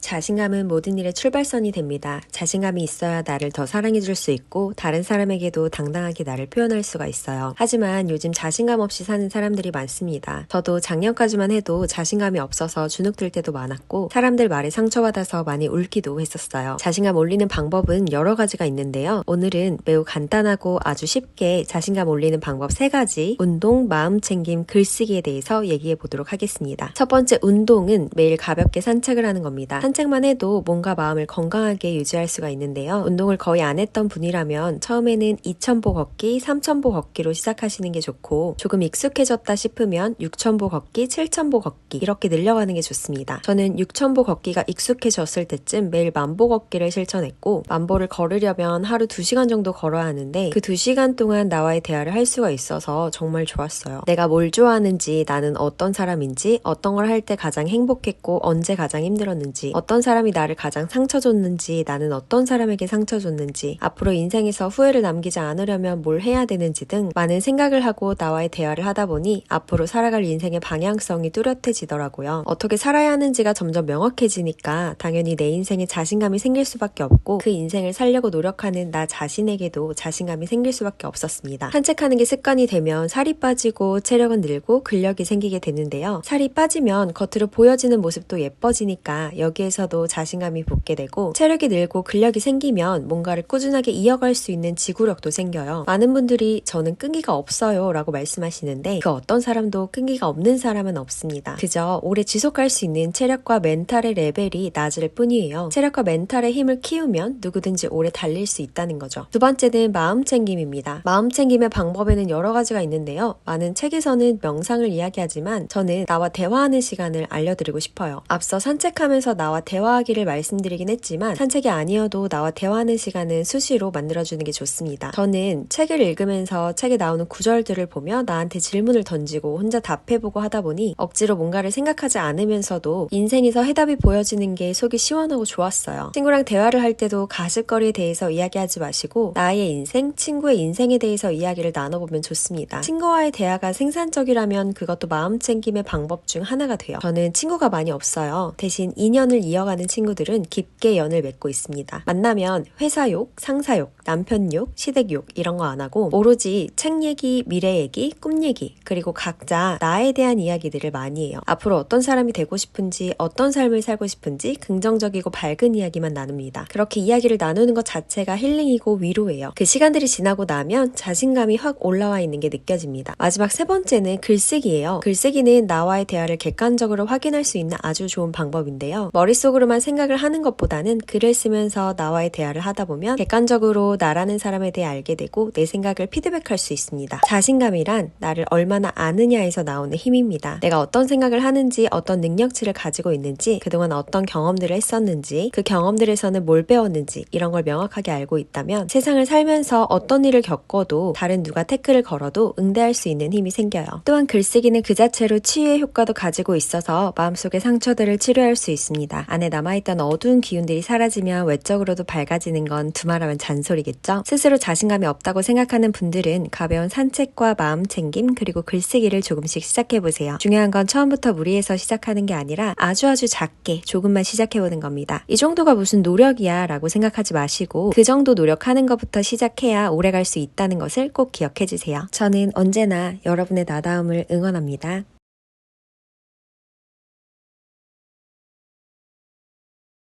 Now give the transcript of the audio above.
자신감은 모든 일의 출발선이 됩니다. 자신감이 있어야 나를 더 사랑해줄 수 있고 다른 사람에게도 당당하게 나를 표현할 수가 있어요. 하지만 요즘 자신감 없이 사는 사람들이 많습니다. 저도 작년까지만 해도 자신감이 없어서 주눅들 때도 많았고 사람들 말에 상처받아서 많이 울기도 했었어요. 자신감 올리는 방법은 여러 가지가 있는데요. 오늘은 매우 간단하고 아주 쉽게 자신감 올리는 방법 3가지, 운동, 마음챙김, 글쓰기에 대해서 얘기해 보도록 하겠습니다. 첫 번째 운동은 매일 가볍게 산책을 하는 겁니다. 산책만 해도 몸과 마음을 건강하게 유지할 수가 있는데요. 운동을 거의 안 했던 분이라면 처음에는 2000보 걷기, 3000보 걷기로 시작하시는 게 좋고 조금 익숙해졌다 싶으면 6000보 걷기, 7000보 걷기 이렇게 늘려가는 게 좋습니다. 저는 6000보 걷기가 익숙해졌을 때쯤 매일 1000보 걷기를 실천했고 1000보를 걸으려면 하루 2시간 정도 걸어야 하는데 그 2시간 동안 나와의 대화를 할 수가 있어서 정말 좋았어요. 내가 뭘 좋아하는지, 나는 어떤 사람인지, 어떤 걸 할 때 가장 행복했고 언제 가장 힘들었는지, 어떤 사람이 나를 가장 상처 줬는지, 나는 어떤 사람에게 상처 줬는지, 앞으로 인생에서 후회를 남기지 않으려면 뭘 해야 되는지 등 많은 생각을 하고 나와의 대화를 하다 보니 앞으로 살아갈 인생의 방향성이 뚜렷해지더라고요. 어떻게 살아야 하는지가 점점 명확해지니까 당연히 내 인생에 자신감이 생길 수밖에 없고 그 인생을 살려고 노력하는 나 자신에게도 자신감이 생길 수밖에 없었습니다. 산책하는 게 습관이 되면 살이 빠지고 체력은 늘고 근력이 생기게 되는데요. 살이 빠지면 겉으로 보여지는 모습도 예뻐지니까 여기에서도 자신감이 붙게 되고 체력이 늘고 근력이 생기면 뭔가를 꾸준하게 이어갈 수 있는 지구력도 생겨요. 많은 분들이 저는 끈기가 없어요 라고 말씀하시는데 그 어떤 사람도 끈기가 없는 사람은 없습니다. 그저 오래 지속할 수 있는 체력과 멘탈의 레벨이 낮을 뿐이에요. 체력과 멘탈의 힘을 키우면 누구든지 오래 달릴 수 있다는 거죠. 두 번째는 마음챙김입니다. 마음챙김의 방법에는 여러 가지가 있는데요. 많은 책에서는 명상을 이야기하지만 저는 나와 대화하는 시간을 알려드리고 싶어요. 앞서 산책하면서 나와 대화하기를 말씀드리긴 했지만 산책이 아니어도 나와 대화하는 시간은 수시로 만들어주는 게 좋습니다. 저는 책을 읽으면서 책에 나오는 구절들을 보며 나한테 질문을 던지고 혼자 답해보고 하다 보니 억지로 뭔가를 생각하지 않으면서도 인생에서 해답이 보여지는 게 속이 시원하고 좋았어요. 친구랑 대화를 할 때도 가십거리에 대해서 이야기하지 마시고 나의 인생, 친구의 인생에 대해서 이야기를 나눠보면 좋습니다. 친구와의 대화가 생산적이라면 그것도 마음챙김의 방법 중 하나가 돼요. 저는 친구가 많이 없어요. 대신 인연을 이어가는 친구들은 깊게 연을 맺고 있습니다. 만나면 회사욕, 상사욕, 남편욕, 시댁욕 이런 거 안 하고 오로지 책 얘기, 미래 얘기, 꿈 얘기 그리고 각자 나에 대한 이야기들을 많이 해요. 앞으로 어떤 사람이 되고 싶은지, 어떤 삶을 살고 싶은지 긍정적이고 밝은 이야기만 나눕니다. 그렇게 이야기를 나누는 것 자체가 힐링이고 위로예요. 그 시간들이 지나고 나면 자신감이 확 올라와 있는 게 느껴집니다. 마지막 3번째는 글쓰기예요. 글쓰기는 나와의 대화를 객관적으로 확인할 수 있는 아주 좋은 방법인데요. 머릿속으로만 생각을 하는 것보다는 글을 쓰면서 나와의 대화를 하다 보면 객관적으로 나라는 사람에 대해 알게 되고 내 생각을 피드백할 수 있습니다. 자신감이란 나를 얼마나 아느냐에서 나오는 힘입니다. 내가 어떤 생각을 하는지, 어떤 능력치를 가지고 있는지, 그동안 어떤 경험들을 했었는지, 그 경험들에서는 뭘 배웠는지 이런 걸 명확하게 알고 있다면 세상을 살면서 어떤 일을 겪어도 다른 누가 태클을 걸어도 응대할 수 있는 힘이 생겨요. 또한 글쓰기는 그 자체로 치유의 효과도 가지고 있어서 마음속의 상처들을 치료할 수 있습니다. 안에 남아있던 어두운 기운들이 사라지면 외적으로도 밝아지는 건 두말하면 잔소리겠죠? 스스로 자신감이 없다고 생각하는 분들은 가벼운 산책과 마음챙김 그리고 글쓰기를 조금씩 시작해보세요. 중요한 건 처음부터 무리해서 시작하는 게 아니라 아주 작게 조금만 시작해보는 겁니다. 이 정도가 무슨 노력이야 라고 생각하지 마시고 그 정도 노력하는 것부터 시작해야 오래 갈 수 있다는 것을 꼭 기억해주세요. 저는 언제나 여러분의 나다움을 응원합니다.